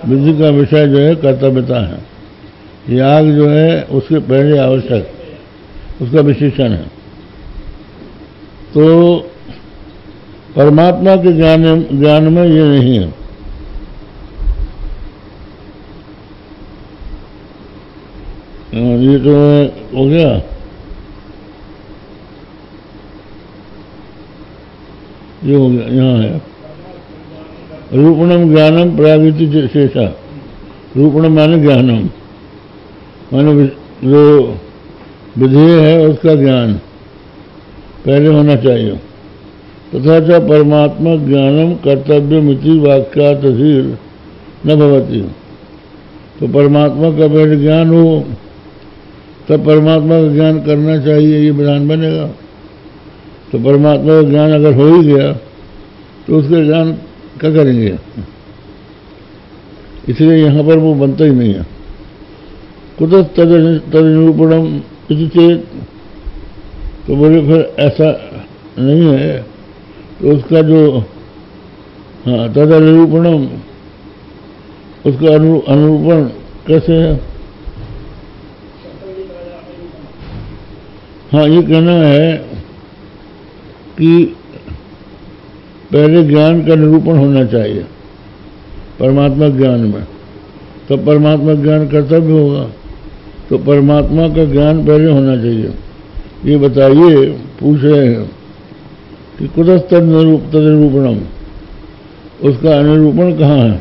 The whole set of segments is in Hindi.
विधि का विषय जो है कर्तव्यता है। याग जो है उसके पहले आवश्यक, उसका विशेषण है। तो परमात्मा के ज्ञान में ये नहीं है। ये तो हो गया। ये हो गया, यहाँ है रूपणम ज्ञानम प्रागति शेषा। रूपणम माने ज्ञानम, माने जो विधेय है उसका ज्ञान पहले होना चाहिए। तथा च परमात्मा ज्ञानम कर्तव्यमिति वाक्यातधीर न भवति। तो परमात्मा का पहले ज्ञान हो तब परमात्मा का ज्ञान करना चाहिए, ये विधान बनेगा। तो परमात्मा का ज्ञान अगर हो ही गया तो उसका ज्ञान क्या करेंगे? इसलिए यहाँ पर वो बनता ही नहीं है। कुतः तदनिरूपणम इति चेत, तो बोले फिर ऐसा नहीं है तो उसका जो तदनिरूपणम, उसका अनुरूपण कैसे है? हाँ, ये कहना है कि पहले ज्ञान का निरूपण होना चाहिए परमात्मा ज्ञान में, तब परमात्मा ज्ञान कर्तव्य होगा। तो परमात्मा का ज्ञान पहले होना चाहिए। ये बताइए, पूछ रहे हैं कि कुतः तदनिरूपणम, उसका अनुरूपण कहाँ है?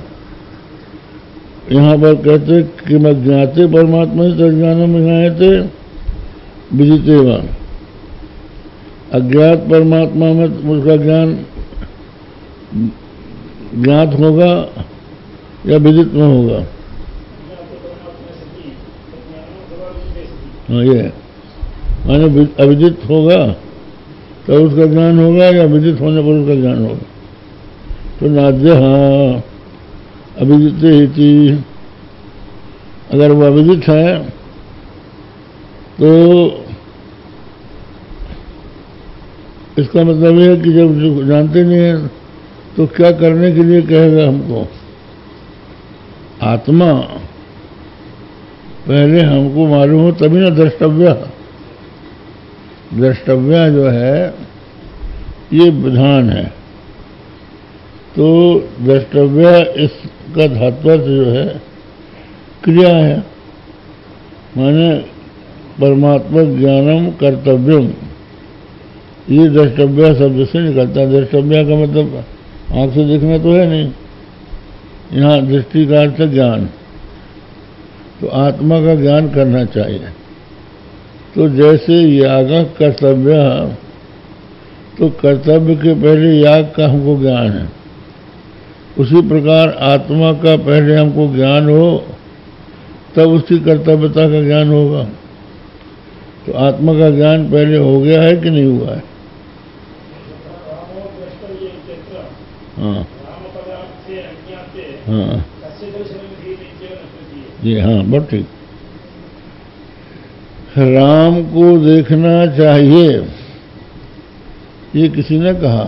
यहाँ पर कहते कि मैं ज्ञाते परमात्मा से तज्ञानम ज्ञायते विदिते वा। अज्ञात परमात्मा में उसका ज्ञान ज्ञात होगा या विदित में होगा? हाँ, ये माने अविदित होगा तो उसका ज्ञान होगा या विदित होने पर उसका ज्ञान होगा? तो नाद्य हाँ अविदित ही, अगर वो अविदित है तो इसका मतलब यह है कि जब जानते नहीं है तो क्या करने के लिए कहेगा हमको? आत्मा पहले हमको मालूम हो तभी ना द्रष्टव्य। द्रष्टव्य जो है ये विधान है। तो द्रष्टव्य इसका धात्वर्थ जो है क्रिया है, माने परमात्मा ज्ञानम कर्तव्यम, ये द्रष्टव्य शब्द से निकलता है। द्रष्टव्य का मतलब आंख से देखना तो है नहीं, यहाँ दृष्टि का अर्थ ज्ञान। तो आत्मा का ज्ञान करना चाहिए। तो जैसे याग कर्तव्य, तो कर्तव्य के पहले याग का हमको ज्ञान है, उसी प्रकार आत्मा का पहले हमको ज्ञान हो तब उसकी कर्तव्यता का ज्ञान होगा। तो आत्मा का ज्ञान पहले हो गया है कि नहीं हुआ है? हाँ हाँ जी हाँ, बहुत ठीक। राम को देखना चाहिए, ये किसी ने कहा।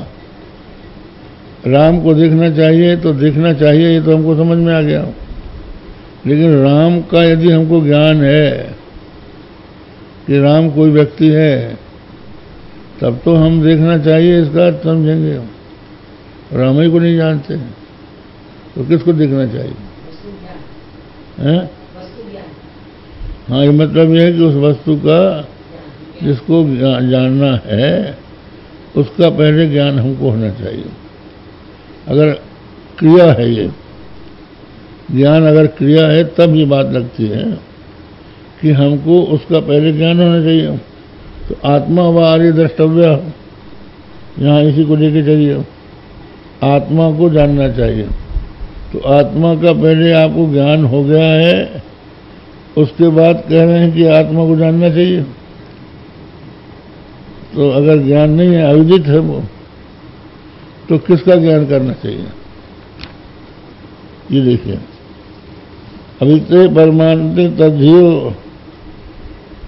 राम को देखना चाहिए तो देखना चाहिए, ये तो हमको समझ में आ गया। लेकिन राम का यदि हमको ज्ञान है कि राम कोई व्यक्ति है, तब तो हम देखना चाहिए इसका अर्थ समझेंगे। राम ही को नहीं जानते तो किसको देखना चाहिए? हैं? हाँ, ये मतलब यह है कि उस वस्तु का जिसको जानना है उसका पहले ज्ञान हमको होना चाहिए। अगर क्रिया है, ये ज्ञान अगर क्रिया है तब ये बात लगती है कि हमको उसका पहले ज्ञान होना चाहिए। तो आत्मा व आर्य द्रष्टव्य, यहाँ इसी को लेके चाहिए, आत्मा को जानना चाहिए। तो आत्मा का पहले आपको ज्ञान हो गया है, उसके बाद कह रहे हैं कि आत्मा को जानना चाहिए। तो अगर ज्ञान नहीं है, अविदित है वो, तो किसका ज्ञान करना चाहिए? ये देखिए, अविते परमानते तद्धियो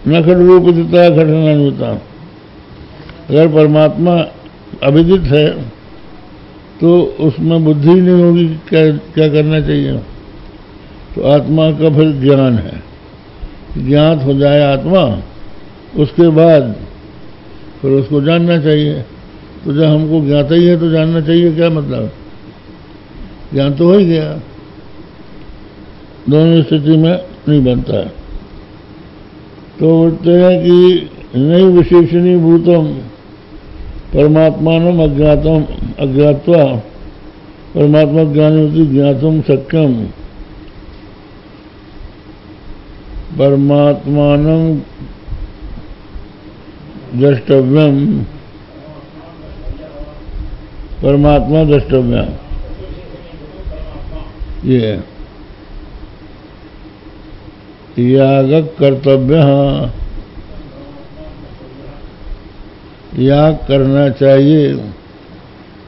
न खड्रूपिता घटनान्विता। अगर परमात्मा अविदित है तो उसमें बुद्धि नहीं होगी क्या क्या करना चाहिए। तो आत्मा का फिर ज्ञान है, ज्ञात हो जाए आत्मा, उसके बाद फिर उसको जानना चाहिए। तो जब हमको ज्ञाता ही है तो जानना चाहिए, क्या मतलब? ज्ञान तो हो ही गया, दोनों स्थिति में नहीं बनता है। तो बोलते हैं कि नहीं विशेषणी भूतम परमात्मानम अज्ञातम अज्ञात्वा परमात्मा ज्ञानवती ज्ञातुम शक्यम परमात्मानं द्रष्टव्यम परमात्मा द्रष्टव्य, ये याग कर्तव्य, याग करना चाहिए।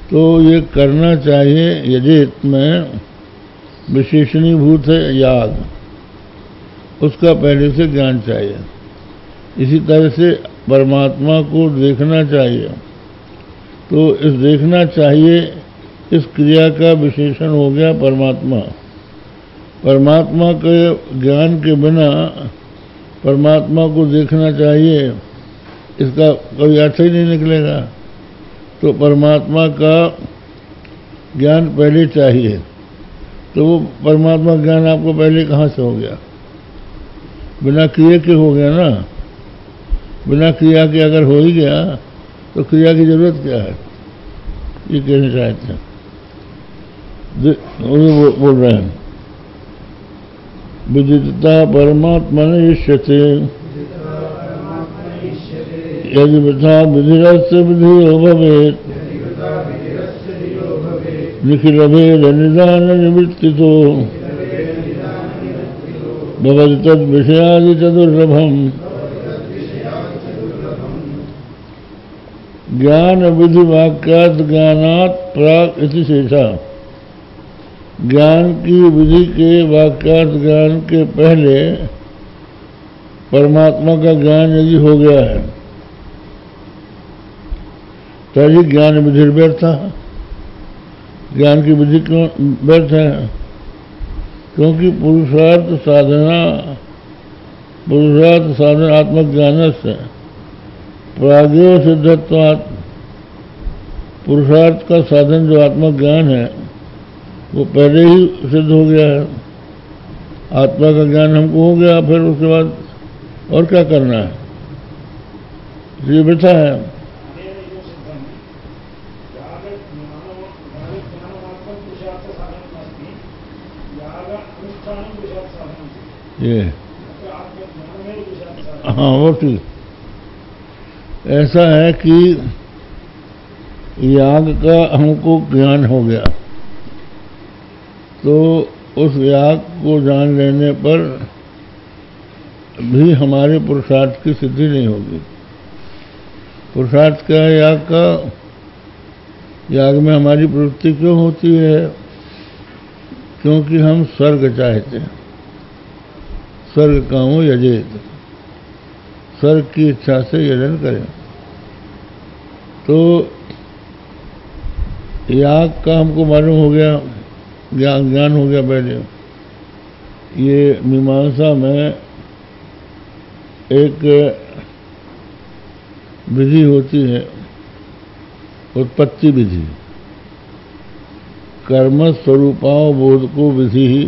तो ये करना चाहिए यजित में विशेषणीभूत है याग, उसका पहले से ज्ञान चाहिए। इसी तरह से परमात्मा को देखना चाहिए, तो इस देखना चाहिए इस क्रिया का विशेषण हो गया परमात्मा। परमात्मा के ज्ञान के बिना परमात्मा को देखना चाहिए, इसका कोई अर्थ ही नहीं निकलेगा। तो परमात्मा का ज्ञान पहले चाहिए। तो वो परमात्मा ज्ञान आपको पहले कहाँ से हो गया? बिना क्रिया के हो गया ना। बिना क्रिया के अगर हो ही गया तो क्रिया की जरूरत क्या है, ये कहना चाहते हैं। बोल रहे हैं विदिता परमात्मन इष्यते यदि वृथा विधिरस्य विधियो भवेत् निखिल भेद निदान निवृत्तितो भवति तद् विषयादि चतुर्लभम्। ज्ञान विधि वाक्यात् ज्ञानात् प्राक् इति शेषा। ज्ञान की विधि के वाक्यार्थ ज्ञान के पहले परमात्मा का ज्ञान यदि हो गया है तभी ज्ञान विधि व्यर्थ है। ज्ञान की विधि क्यों व्यर्थ है? क्योंकि पुरुषार्थ साधन आत्मज्ञान से प्राग्यो सिद्धत्वात्, पुरुषार्थ का साधन जो आत्मज्ञान है वो पहले ही सिद्ध हो गया है। आत्मा का ज्ञान हमको हो गया, फिर उसके बाद और क्या करना है? ये वृथा है। ये हाँ वो ठीक। ऐसा है कि याग का हमको ज्ञान हो गया तो उस याग को जान लेने पर भी हमारे पुरुषार्थ की सिद्धि नहीं होगी। पुरुषार्थ क्या है याग का? याग में हमारी प्रवृत्ति क्यों होती है? क्योंकि हम स्वर्ग चाहते हैं। स्वर्ग कामो यजेत, स्वर्ग की इच्छा से यजन करें। तो याग का हमको मालूम हो गया, ज्ञान हो गया पहले। ये मीमांसा में एक विधि होती है, उत्पत्ति विधि। कर्म स्वरूपाव बोध को विधि ही